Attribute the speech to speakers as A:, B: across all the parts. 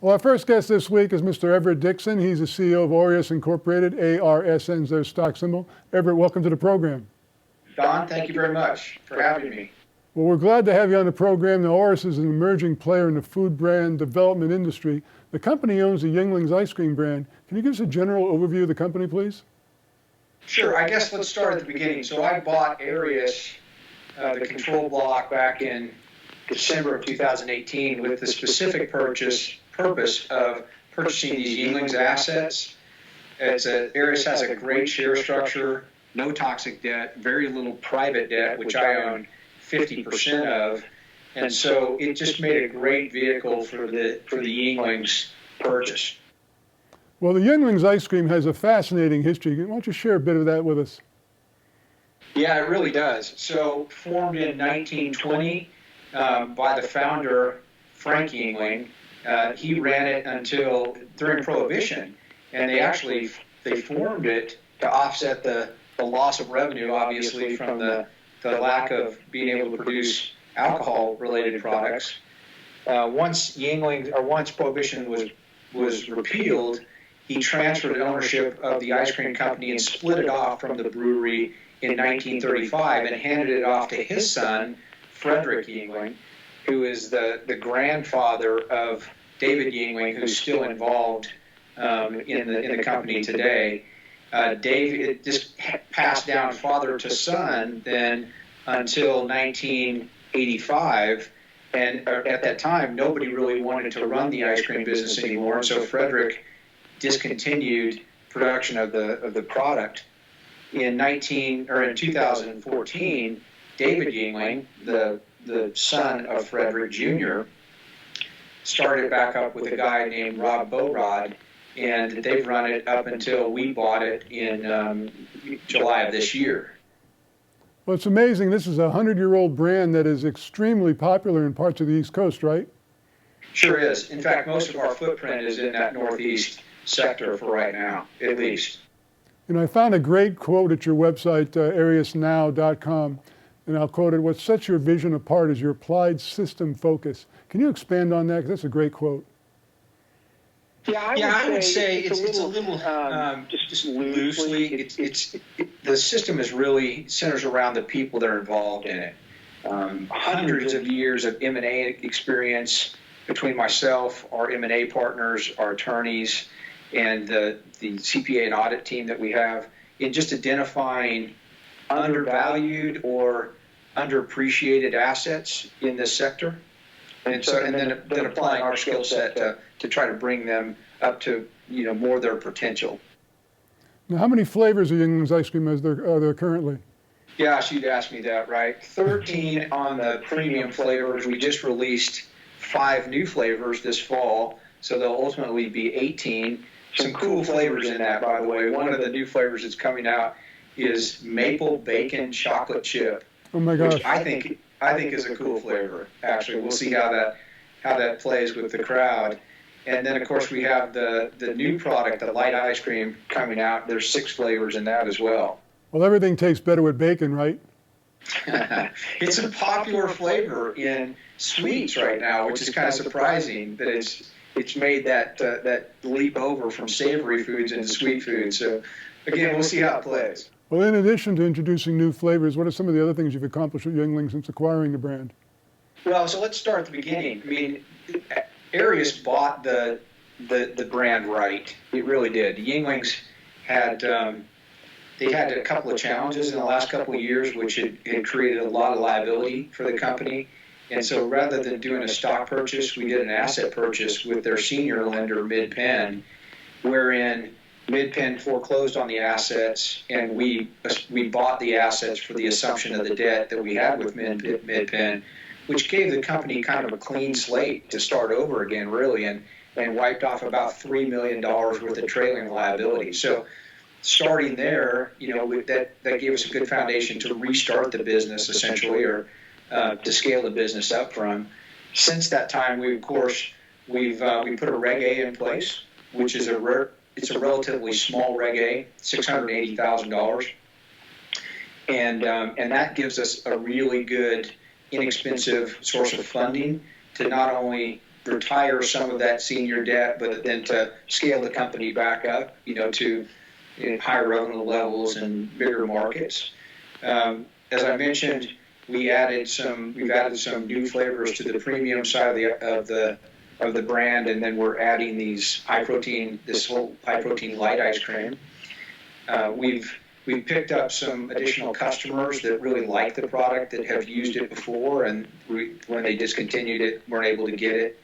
A: Well, our first guest this week is Mr. Everett Dixon. He's the CEO of Aureus Incorporated. ARSN is their stock symbol. Everett, welcome to the program.
B: Don, thank you very much for having me.
A: Well, we're glad to have you on the program. Now, Aureus is an emerging player in the food brand development industry. The company owns the Yingling's ice cream brand. Can you give us a general overview of the company, please?
B: Sure. I guess let's start at the beginning. So I bought Aureus, the control block, back in December of 2018 with the specific purpose of purchasing these Yingling's assets. Aureus has a great share structure, no toxic debt, very little private debt, which I own 50% of, and so it just made a great vehicle for the Yingling's purchase.
A: Well, the Yingling's ice cream has a fascinating history. Why don't you share a bit of that with us?
B: Yeah, it really does. So formed in 1920 by the founder, Frank Yingling. He ran it until during Prohibition, and they formed it to offset the loss of revenue, obviously, from the lack of being able to produce alcohol-related products. Once Prohibition was repealed, he transferred ownership of the ice cream company and split it off from the brewery in 1935 and handed it off to his son, Frederick Yingling, who is the grandfather of David Yingling, who's still involved in the company today. It just passed down father to son then until 1985, and at that time nobody really wanted to run the ice cream business anymore, and so Frederick discontinued production of the product. In 2014, David Yingling, the son of Frederick Jr., started back up with a guy named Rob Borod, and they've run it up until we bought it in July of this year.
A: Well, it's amazing. This is a 100-year-old brand that is extremely popular in parts of the East Coast, right?
B: Sure is. In fact, most of our footprint is in that Northeast sector for right now, at least.
A: You know, I found a great quote at your website, ARIASnow.com, and I'll quote it: "What sets your vision apart is your applied system focus." Can you expand on that? Because that's a great quote.
B: I would say it's a little just loosely. The system is really centers around the people that are involved in it. Hundreds of years of M&A experience between myself, our M&A partners, our attorneys, and the CPA and audit team that we have in just identifying undervalued or underappreciated assets in this sector, and then applying our skill set to try to bring them up to more of their potential.
A: Now, how many flavors of Yingling's ice cream are there currently?
B: Yeah, you'd ask me that, right? 13 on the premium flavors. We just released 5 new flavors this fall, so there'll ultimately be 18. Some cool flavors in that, by the way. One of the new flavors that's coming out is maple bacon chocolate chip.
A: Oh my gosh!
B: Which I think is a cool flavor. Actually, we'll see how that plays with the crowd. And then, of course, we have the new product, the light ice cream, coming out. There's 6 flavors in that as well.
A: Well, everything tastes better with bacon, right?
B: It's a popular flavor in sweets right now, which is kind of surprising that it's made that leap over from savory foods into sweet foods. So, again, we'll see how it plays.
A: Well, in addition to introducing new flavors, what are some of the other things you've accomplished with Yingling since acquiring the brand?
B: Well, so let's start at the beginning. I mean, Aureus bought the brand right. It really did. The Yinglings had a couple of challenges in the last couple of years, which had created a lot of liability for the company. And so rather than doing a stock purchase, we did an asset purchase with their senior lender, Mid-Penn, wherein Mid-Penn foreclosed on the assets, and we bought the assets for the assumption of the debt that we had with Mid-Penn, which gave the company kind of a clean slate to start over again, really, and wiped off about $3 million worth of trailing liability. So starting there, that gave us a good foundation to restart the business, essentially, or to scale the business up from. Since that time, we put a Reg A in place, which is it's a relatively small Reg A, $680,000, and that gives us a really good, inexpensive source of funding to not only retire some of that senior debt, but then to scale the company back up, to higher revenue levels and bigger markets. As I mentioned, we've added some new flavors to the premium side of the brand, and then we're adding this whole high protein light ice cream. We've picked up some additional customers that really like the product, that have used it before, and when they discontinued it, weren't able to get it.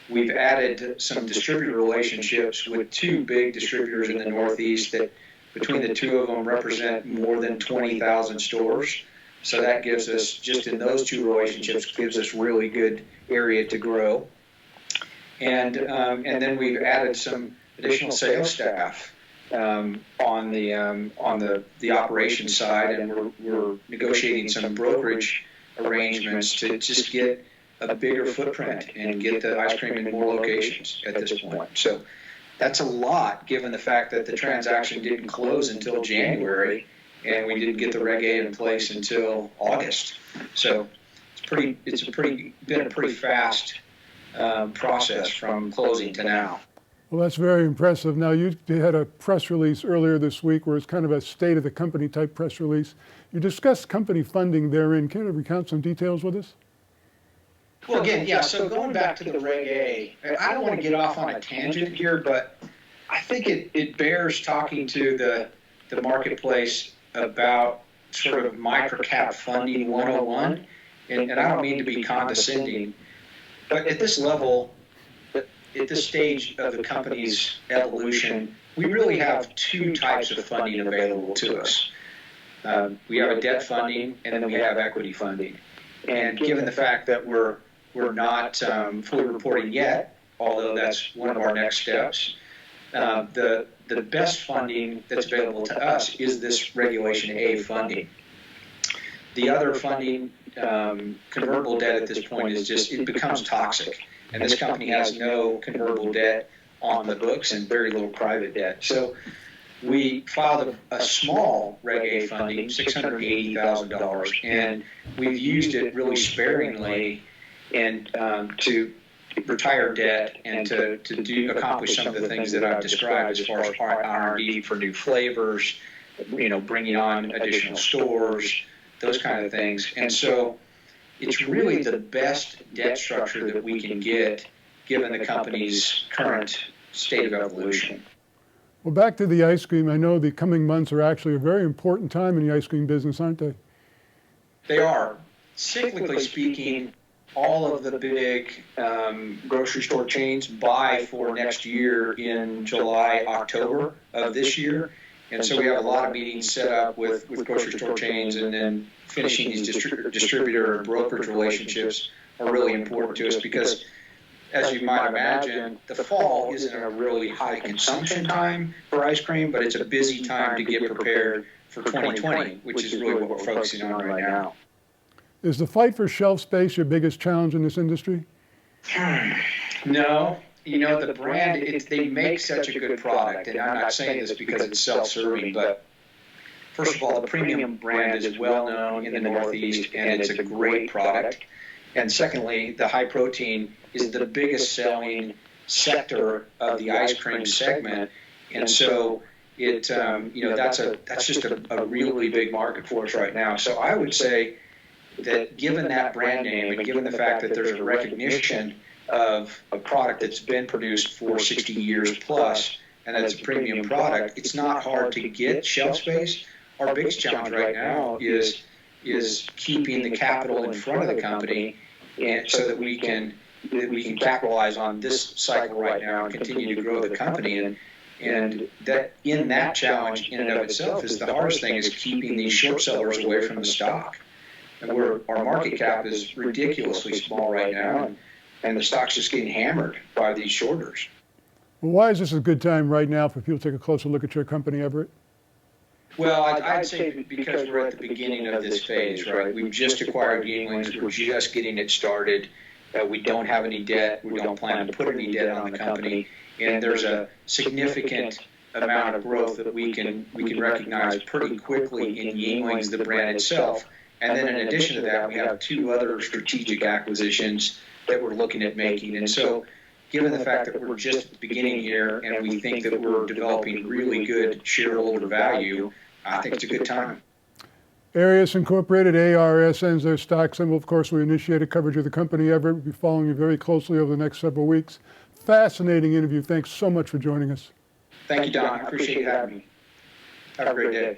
B: We've added some distributor relationships with 2 big distributors in the Northeast that, between the 2 of them, represent more than 20,000 stores. So that gives us, just in those 2 relationships, gives us really good area to grow. And then we've added some additional sales staff on the operations side, and we're negotiating some brokerage arrangements to just get a bigger footprint and get the ice cream in more locations at this point. So that's a lot, given the fact that the transaction didn't close until January, and we didn't get the Reg A in place until August. So it's been a pretty fast process from closing to now.
A: Well, that's very impressive. Now, you had a press release earlier this week where it's kind of a state of the company type press release. You discussed company funding therein. Can you recount some details with us?
B: Well, again, yeah, so going back to the Reg A, I don't want to get off on a tangent here, but I think it bears talking to the marketplace about sort of microcap funding 101, and I don't mean to be condescending, but at this level, at this stage of the company's evolution, we really have 2 types of funding available to us. We have a debt funding, and then we have equity funding. And given the fact that we're not fully reporting yet, although that's one of our next steps, the best funding that's available to us is this Regulation A funding. The other funding, convertible debt at this point, it becomes toxic. And this company has no convertible debt on the books and very little private debt. So we filed a small Reg A funding, $680,000, and we've used it really sparingly and to retire debt and to accomplish some of the things that I've described as far as R&D for new flavors, bringing on additional stores, those kind of things. And so it's really the best debt structure that we can get, given the company's current state of evolution.
A: Well, back to the ice cream. I know the coming months are actually a very important time in the ice cream business, aren't they?
B: They are. Cyclically speaking, all of the big grocery store chains buy for next year in July, October of this year. And so we have a lot of meetings set up with grocery store chains, and then finishing these distributor and brokerage relationships are really important to us because, as you might imagine, the fall isn't a really high consumption time for ice cream, but it's a busy time to get prepared for 2020, which is really what we're focusing on right now.
A: Is the fight for shelf space your biggest challenge in this industry?
B: No. The brand, they make such a good product, and I'm not saying this because it's self-serving, but first of all, the premium brand is well known in the Northeast, and it's a great product. And secondly, the high protein is the biggest selling sector of the ice cream segment, and so that's just a really big market for us right now. So I would say that given that brand name and given the fact that there's a recognition of a product that's been produced for 60 years plus, and that's a premium product, it's not hard to get shelf space. Our biggest challenge right now is keeping the capital in front of the company, and so that we can capitalize on this cycle right now and continue to grow the company. And that in that challenge in and of itself is the hardest thing, is keeping these short sellers away from the stock. And our market cap is ridiculously small right now, and the stock's just getting hammered by these shorters.
A: Well, why is this a good time right now for people to take a closer look at your company, Everett?
B: Well, I'd say because we're at the beginning of this phase, right? We've just acquired Yingling. We're just getting it started. We don't have any debt. We don't plan to put any debt on the company. And there's a significant amount of growth that we can recognize pretty quickly in Yingling's, the brand itself. And then in addition to that, we have 2 other strategic acquisitions that we're looking at making. And so, given the fact that we're just beginning here and we think that we're developing really good shareholder value, I think it's a good time.
A: Aureus Incorporated, ARSN is their stock symbol. Of course, we initiated coverage of the company. Everett will be following you very closely over the next several weeks. Fascinating interview. Thanks so much for joining us.
B: Thank you, Don. I appreciate you having me. Have a great day.